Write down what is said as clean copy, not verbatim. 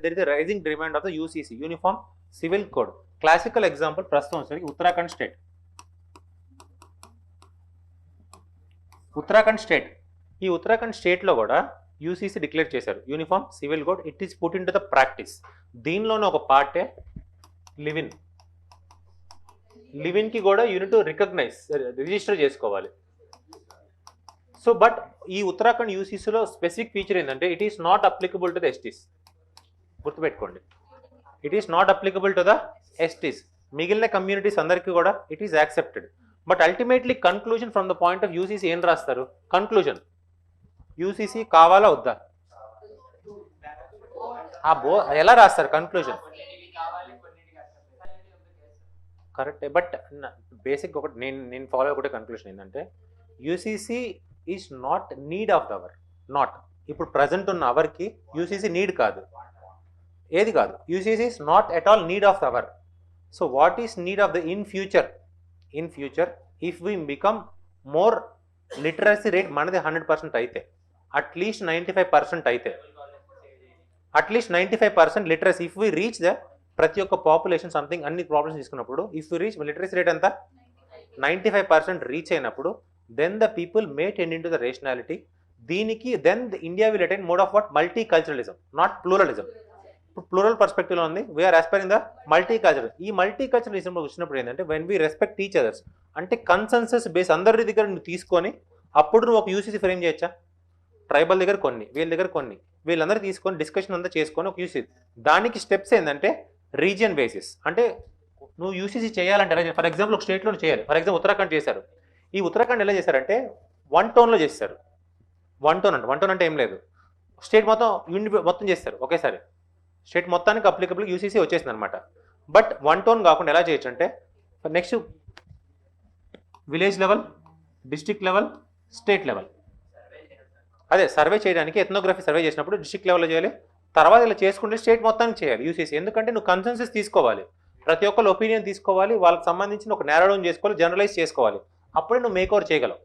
There is a rising demand of the UCC, uniform civil code. Classical example ప్రస్తుతం వచ్చేసరికి Uttarakhand state. ఈ ఉత్తరాఖండ్ స్టేట్లో కూడా యూసీసీ డిక్లేర్ చేశారు uniform civil code. It is put into the practice. దీనిలోనే ఒక పార్టే లివిన్కి కూడా యూనిట్ రికగ్నైజ్ రిజిస్టర్ చేసుకోవాలి. సో బట్ ఈ ఉత్తరాఖండ్ యూసీసీలో స్పెసిఫిక్ ఫీచర్ ఏంటంటే it is not applicable to the STs. గుర్తుపెట్టుకోండి, it is not applicable to the STs. మిగిలిన కమ్యూనిటీస్ అందరికీ కూడా it is accepted. But ultimately conclusion from the point of UCC ఏం రాస్తారు? కన్క్లూజన్ యూసీసీ కావాలా వద్దా? ఎలా రాస్తారు కన్క్లూజన్? కరెక్టే, బట్ బేసిక్ ఒకటి నేను ఫాలో ఒకటే కన్క్లూషన్ ఏంటంటే UCC is not need of the hour. Not ఇప్పుడు ప్రజెంట్ ఉన్న అవర్కి యూసీసీ నీడ్ కాదు, ఏది కాదు. UCC is not at all need of the hour. So what is need of the in future if we become more literacy rate మనది 100% అయితే, at least 95% అయితే, at least 95% literacy if we reach the ప్రతి ఒక్క population something అన్ని problems తీసుకున్నప్పుడు if you reach literacy rate ఎంత 95% reach అయినప్పుడు then the people may tend into the rationality. దీనికి then India will attain mode of what? Multiculturalism, not pluralism. ఇప్పుడు plural పర్స్పెక్టివ్లో ఉంది, we are aspiring the multicultural. ఈ మల్టీ కల్చరలిజంలో వచ్చినప్పుడు ఏంటంటే when we respect each others, అంటే కన్సెన్సస్ బేస్ అందరి దగ్గర నువ్వు తీసుకొని అప్పుడు నువ్వు ఒక యూసీసీ ఫ్రేమ్ చేయొచ్చా? ట్రైబల్ దగ్గర కొన్ని, వీళ్ళ దగ్గర కొన్ని, వీళ్ళందరూ తీసుకొని డిస్కషన్ అంతా చేసుకొని ఒక యూసీసీ. దానికి స్టెప్స్ ఏంటంటే రీజియన్ బేసిస్. అంటే నువ్వు యూసీసీ చేయాలంటే ఫర్ ఎగ్జాంపుల్ ఒక స్టేట్లో చేయాలి. ఫర్ ఎగ్జాంపుల్ ఉత్తరాఖండ్ చేశారు. ఈ ఉత్తరాఖండ్ ఎలా చేశారంటే 1 టోన్లో చేస్తారు. 1 టోన్ అంటే ఏం లేదు, స్టేట్ మొత్తం యూనిట్ మొత్తం చేస్తారు ఒకేసారి. స్టేట్ మొత్తానికి అప్లికబుల్ యూసీసీ వచ్చేసింది అనమాట. బట్ 1 టోన్ కాకుండా ఎలా చేయొచ్చు అంటే next village level, district level, state level. అదే సర్వే చేయడానికి ఎథ్నోగ్రఫీ సర్వే చేసినప్పుడు డిస్ట్రిక్ట్ లెవెల్లో చేయాలి, తర్వాత ఇలా చేసుకుంటే స్టేట్ మొత్తానికి చేయాలి యూసీసీ. ఎందుకంటే నువ్వు కన్సెన్సస్ తీసుకోవాలి, ప్రతి ఒక్కరు ఒపీనియన్ తీసుకోవాలి, వాళ్ళకి సంబంధించిన ఒక నేరో డౌన్ చేసుకోవాలి, జనరలైజ్ చేసుకోవాలి, అప్పుడే నువ్వు మేక్ ఓవర్ చేయగలవు.